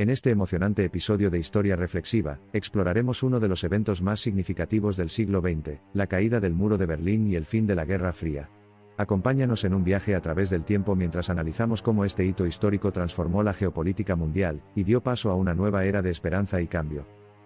En este emocionante episodio de Historia Reflexiva, exploraremos uno de los eventos más significativos del siglo XX, la caída del Muro de Berlín y el fin de la Guerra Fría. Acompáñanos en un viaje a través del tiempo mientras analizamos cómo este hito histórico transformó la geopolítica mundial y dio paso a una nueva era de esperanza y cambio.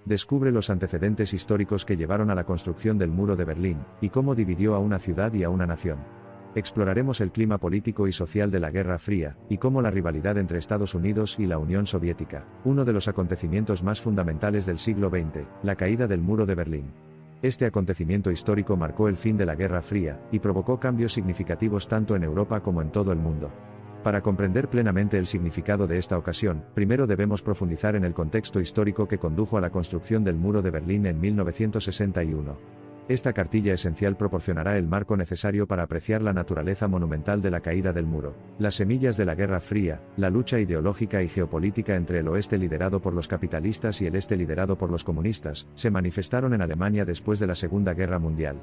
Descubre los antecedentes históricos que llevaron a la construcción del Muro de Berlín, y cómo dividió a una ciudad y a una nación. Exploraremos el clima político y social de la Guerra Fría, y cómo la rivalidad entre Estados Unidos y la Unión Soviética, uno de los acontecimientos más fundamentales del siglo XX, la caída del Muro de Berlín. Este acontecimiento histórico marcó el fin de la Guerra Fría, y provocó cambios significativos tanto en Europa como en todo el mundo. Para comprender plenamente el significado de esta ocasión, primero debemos profundizar en el contexto histórico que condujo a la construcción del Muro de Berlín en 1961. Esta cartilla esencial proporcionará el marco necesario para apreciar la naturaleza monumental de la caída del muro, las semillas de la Guerra Fría, la lucha ideológica y geopolítica entre el oeste liderado por los capitalistas y el este liderado por los comunistas, se manifestaron en Alemania después de la Segunda Guerra Mundial.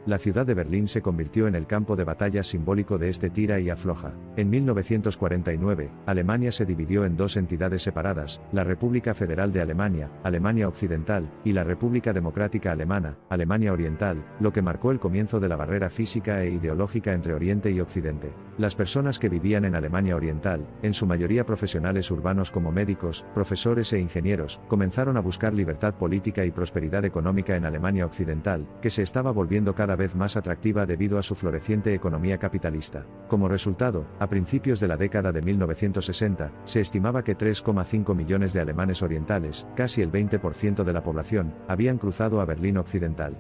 La ciudad de Berlín se convirtió en el campo de batalla simbólico de este tira y afloja. En 1949, Alemania se dividió en dos entidades separadas, la República Federal de Alemania, Alemania Occidental, y la República Democrática Alemana, Alemania Oriental, lo que marcó el comienzo de la barrera física e ideológica entre Oriente y Occidente. Las personas que vivían en Alemania Oriental, en su mayoría profesionales urbanos como médicos, profesores e ingenieros, comenzaron a buscar libertad política y prosperidad económica en Alemania Occidental, que se estaba volviendo cada vez más atractiva debido a su floreciente economía capitalista. Como resultado, a principios de la década de 1960, se estimaba que 3,5 millones de alemanes orientales, casi el 20% de la población, habían cruzado a Berlín Occidental.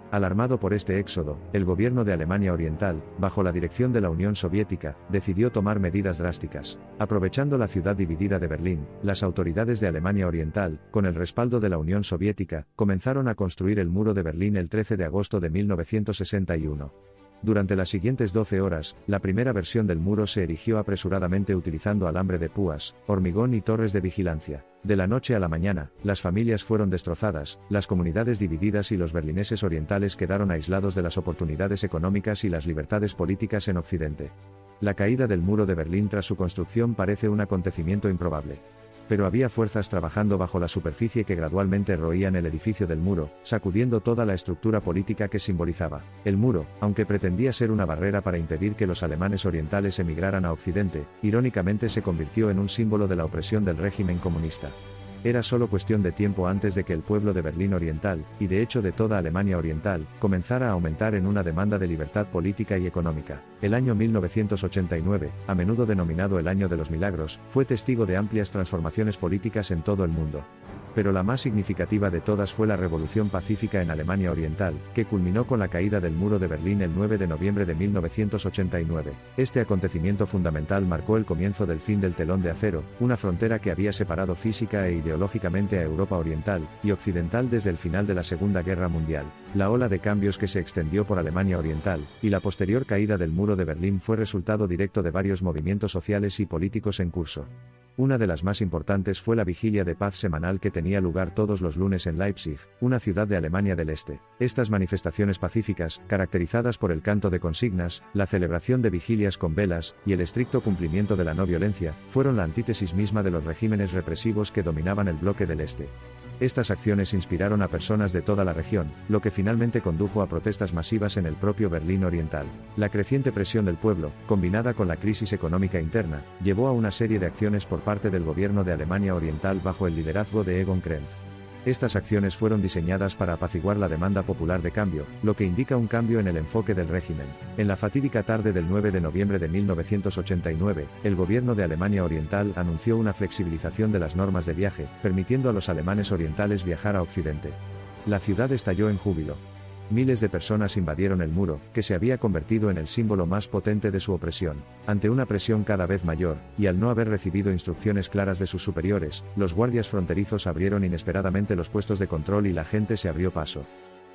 Alarmado por este éxodo, el gobierno de Alemania Oriental, bajo la dirección de la Unión Soviética, decidió tomar medidas drásticas. Aprovechando la ciudad dividida de Berlín, las autoridades de Alemania Oriental, con el respaldo de la Unión Soviética, comenzaron a construir el Muro de Berlín el 13 de agosto de 1961. Durante las siguientes 12 horas, la primera versión del muro se erigió apresuradamente utilizando alambre de púas, hormigón y torres de vigilancia. De la noche a la mañana, las familias fueron destrozadas, las comunidades divididas y los berlineses orientales quedaron aislados de las oportunidades económicas y las libertades políticas en Occidente. La caída del Muro de Berlín tras su construcción parece un acontecimiento improbable. Pero había fuerzas trabajando bajo la superficie que gradualmente roían el edificio del muro, sacudiendo toda la estructura política que simbolizaba. El muro, aunque pretendía ser una barrera para impedir que los alemanes orientales emigraran a Occidente, irónicamente se convirtió en un símbolo de la opresión del régimen comunista. Era solo cuestión de tiempo antes de que el pueblo de Berlín Oriental, y de hecho de toda Alemania Oriental, comenzara a aumentar en una demanda de libertad política y económica. El año 1989, a menudo denominado el Año de los Milagros, fue testigo de amplias transformaciones políticas en todo el mundo. Pero la más significativa de todas fue la Revolución Pacífica en Alemania Oriental, que culminó con la caída del Muro de Berlín el 9 de noviembre de 1989. Este acontecimiento fundamental marcó el comienzo del fin del telón de acero, una frontera que había separado física e ideológicamente a Europa Oriental y Occidental desde el final de la Segunda Guerra Mundial. La ola de cambios que se extendió por Alemania Oriental, y la posterior caída del Muro de Berlín fue resultado directo de varios movimientos sociales y políticos en curso. Una de las más importantes fue la vigilia de paz semanal que tenía lugar todos los lunes en Leipzig, una ciudad de Alemania del Este. Estas manifestaciones pacíficas, caracterizadas por el canto de consignas, la celebración de vigilias con velas, y el estricto cumplimiento de la no violencia, fueron la antítesis misma de los regímenes represivos que dominaban el bloque del Este. Estas acciones inspiraron a personas de toda la región, lo que finalmente condujo a protestas masivas en el propio Berlín Oriental. La creciente presión del pueblo, combinada con la crisis económica interna, llevó a una serie de acciones por parte del gobierno de Alemania Oriental bajo el liderazgo de Egon Krenz. Estas acciones fueron diseñadas para apaciguar la demanda popular de cambio, lo que indica un cambio en el enfoque del régimen. En la fatídica tarde del 9 de noviembre de 1989, el gobierno de Alemania Oriental anunció una flexibilización de las normas de viaje, permitiendo a los alemanes orientales viajar a Occidente. La ciudad estalló en júbilo. Miles de personas invadieron el muro, que se había convertido en el símbolo más potente de su opresión. Ante una presión cada vez mayor, y al no haber recibido instrucciones claras de sus superiores, los guardias fronterizos abrieron inesperadamente los puestos de control y la gente se abrió paso.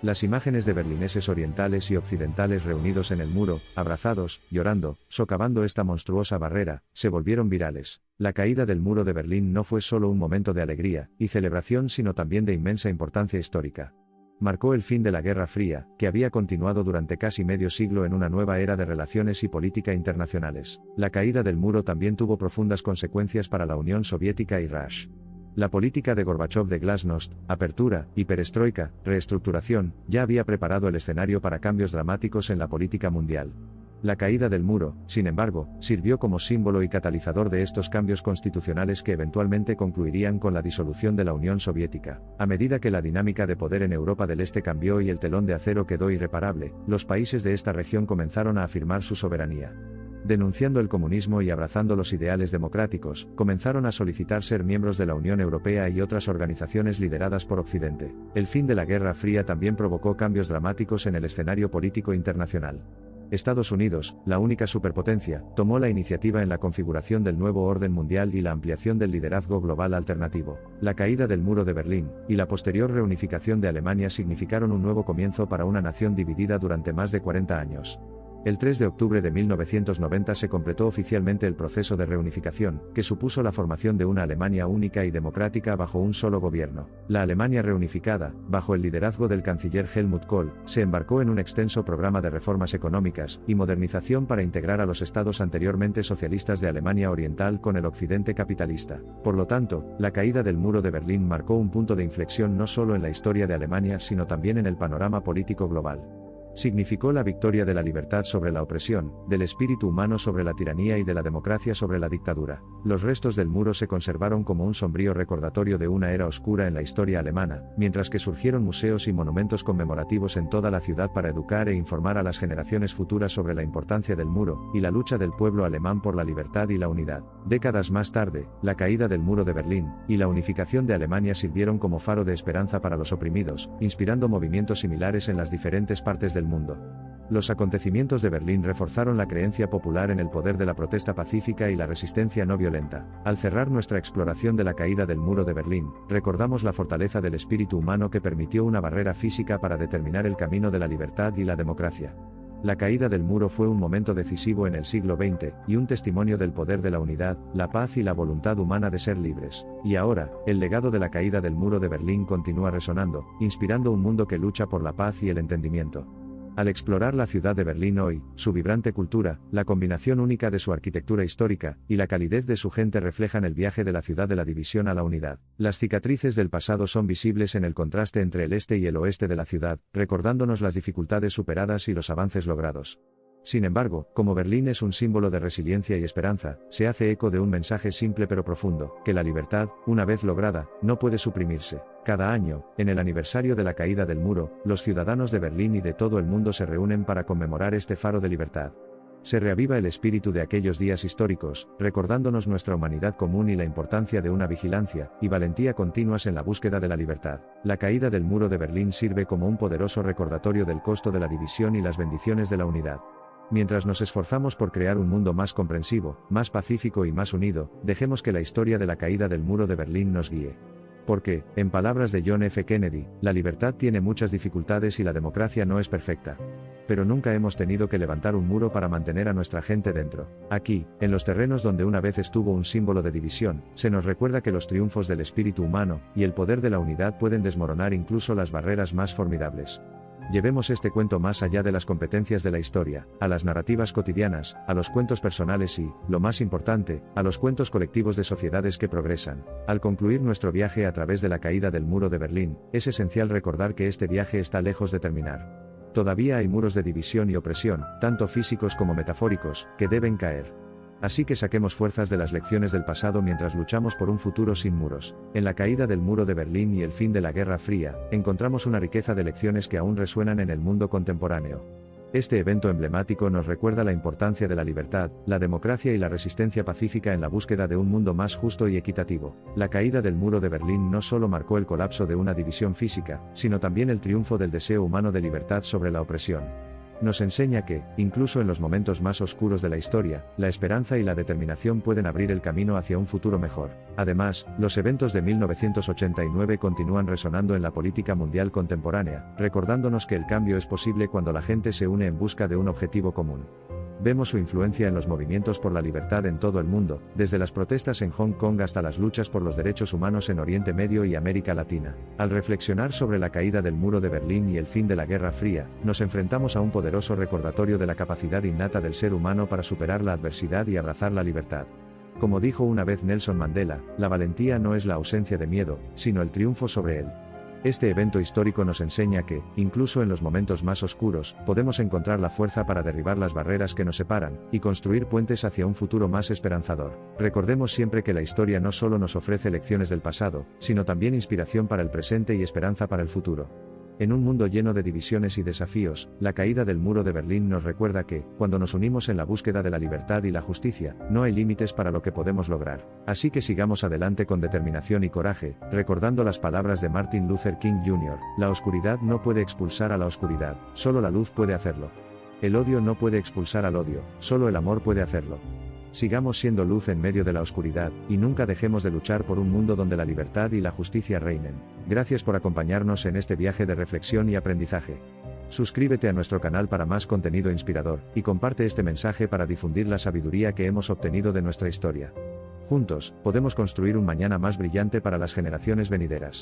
Las imágenes de berlineses orientales y occidentales reunidos en el muro, abrazados, llorando, socavando esta monstruosa barrera, se volvieron virales. La caída del Muro de Berlín no fue solo un momento de alegría y celebración, sino también de inmensa importancia histórica. Marcó el fin de la Guerra Fría, que había continuado durante casi medio siglo en una nueva era de relaciones y política internacionales. La caída del muro también tuvo profundas consecuencias para la Unión Soviética y Rush. La política de Gorbachov de glasnost, apertura y perestroika, reestructuración, ya había preparado el escenario para cambios dramáticos en la política mundial. La caída del muro, sin embargo, sirvió como símbolo y catalizador de estos cambios constitucionales que eventualmente concluirían con la disolución de la Unión Soviética. A medida que la dinámica de poder en Europa del Este cambió y el telón de acero quedó irreparable, los países de esta región comenzaron a afirmar su soberanía. Denunciando el comunismo y abrazando los ideales democráticos, comenzaron a solicitar ser miembros de la Unión Europea y otras organizaciones lideradas por Occidente. El fin de la Guerra Fría también provocó cambios dramáticos en el escenario político internacional. Estados Unidos, la única superpotencia, tomó la iniciativa en la configuración del nuevo orden mundial y la ampliación del liderazgo global alternativo. La caída del muro de Berlín, y la posterior reunificación de Alemania significaron un nuevo comienzo para una nación dividida durante más de 40 años. El 3 de octubre de 1990 se completó oficialmente el proceso de reunificación, que supuso la formación de una Alemania única y democrática bajo un solo gobierno. La Alemania reunificada, bajo el liderazgo del canciller Helmut Kohl, se embarcó en un extenso programa de reformas económicas y modernización para integrar a los estados anteriormente socialistas de Alemania Oriental con el occidente capitalista. Por lo tanto, la caída del muro de Berlín marcó un punto de inflexión no solo en la historia de Alemania sino también en el panorama político global. Significó la victoria de la libertad sobre la opresión, del espíritu humano sobre la tiranía y de la democracia sobre la dictadura. Los restos del muro se conservaron como un sombrío recordatorio de una era oscura en la historia alemana, mientras que surgieron museos y monumentos conmemorativos en toda la ciudad para educar e informar a las generaciones futuras sobre la importancia del muro y la lucha del pueblo alemán por la libertad y la unidad. Décadas más tarde, la caída del muro de Berlín y la unificación de Alemania sirvieron como faro de esperanza para los oprimidos, inspirando movimientos similares en las diferentes partes del mundo. Los acontecimientos de Berlín reforzaron la creencia popular en el poder de la protesta pacífica y la resistencia no violenta. Al cerrar nuestra exploración de la caída del muro de Berlín, recordamos la fortaleza del espíritu humano que permitió una barrera física para determinar el camino de la libertad y la democracia. La caída del muro fue un momento decisivo en el siglo XX, y un testimonio del poder de la unidad, la paz y la voluntad humana de ser libres. Y ahora, el legado de la caída del muro de Berlín continúa resonando, inspirando un mundo que lucha por la paz y el entendimiento. Al explorar la ciudad de Berlín hoy, su vibrante cultura, la combinación única de su arquitectura histórica, y la calidez de su gente reflejan el viaje de la ciudad de la división a la unidad. Las cicatrices del pasado son visibles en el contraste entre el este y el oeste de la ciudad, recordándonos las dificultades superadas y los avances logrados. Sin embargo, como Berlín es un símbolo de resiliencia y esperanza, se hace eco de un mensaje simple pero profundo, que la libertad, una vez lograda, no puede suprimirse. Cada año, en el aniversario de la caída del muro, los ciudadanos de Berlín y de todo el mundo se reúnen para conmemorar este faro de libertad. Se reaviva el espíritu de aquellos días históricos, recordándonos nuestra humanidad común y la importancia de una vigilancia y valentía continuas en la búsqueda de la libertad. La caída del muro de Berlín sirve como un poderoso recordatorio del costo de la división y las bendiciones de la unidad. Mientras nos esforzamos por crear un mundo más comprensivo, más pacífico y más unido, dejemos que la historia de la caída del muro de Berlín nos guíe. Porque, en palabras de John F. Kennedy, la libertad tiene muchas dificultades y la democracia no es perfecta. Pero nunca hemos tenido que levantar un muro para mantener a nuestra gente dentro. Aquí, en los terrenos donde una vez estuvo un símbolo de división, se nos recuerda que los triunfos del espíritu humano y el poder de la unidad pueden desmoronar incluso las barreras más formidables. Llevemos este cuento más allá de las competencias de la historia, a las narrativas cotidianas, a los cuentos personales y, lo más importante, a los cuentos colectivos de sociedades que progresan. Al concluir nuestro viaje a través de la caída del muro de Berlín, es esencial recordar que este viaje está lejos de terminar. Todavía hay muros de división y opresión, tanto físicos como metafóricos, que deben caer. Así que saquemos fuerzas de las lecciones del pasado mientras luchamos por un futuro sin muros. En la caída del muro de Berlín y el fin de la Guerra Fría, encontramos una riqueza de lecciones que aún resuenan en el mundo contemporáneo. Este evento emblemático nos recuerda la importancia de la libertad, la democracia y la resistencia pacífica en la búsqueda de un mundo más justo y equitativo. La caída del muro de Berlín no solo marcó el colapso de una división física, sino también el triunfo del deseo humano de libertad sobre la opresión. Nos enseña que, incluso en los momentos más oscuros de la historia, la esperanza y la determinación pueden abrir el camino hacia un futuro mejor. Además, los eventos de 1989 continúan resonando en la política mundial contemporánea, recordándonos que el cambio es posible cuando la gente se une en busca de un objetivo común. Vemos su influencia en los movimientos por la libertad en todo el mundo, desde las protestas en Hong Kong hasta las luchas por los derechos humanos en Oriente Medio y América Latina. Al reflexionar sobre la caída del muro de Berlín y el fin de la Guerra Fría, nos enfrentamos a un poderoso recordatorio de la capacidad innata del ser humano para superar la adversidad y abrazar la libertad. Como dijo una vez Nelson Mandela, la valentía no es la ausencia de miedo, sino el triunfo sobre él. Este evento histórico nos enseña que, incluso en los momentos más oscuros, podemos encontrar la fuerza para derribar las barreras que nos separan, y construir puentes hacia un futuro más esperanzador. Recordemos siempre que la historia no solo nos ofrece lecciones del pasado, sino también inspiración para el presente y esperanza para el futuro. En un mundo lleno de divisiones y desafíos, la caída del muro de Berlín nos recuerda que, cuando nos unimos en la búsqueda de la libertad y la justicia, no hay límites para lo que podemos lograr. Así que sigamos adelante con determinación y coraje, recordando las palabras de Martin Luther King Jr.: la oscuridad no puede expulsar a la oscuridad, solo la luz puede hacerlo. El odio no puede expulsar al odio, solo el amor puede hacerlo. Sigamos siendo luz en medio de la oscuridad, y nunca dejemos de luchar por un mundo donde la libertad y la justicia reinen. Gracias por acompañarnos en este viaje de reflexión y aprendizaje. Suscríbete a nuestro canal para más contenido inspirador, y comparte este mensaje para difundir la sabiduría que hemos obtenido de nuestra historia. Juntos, podemos construir un mañana más brillante para las generaciones venideras.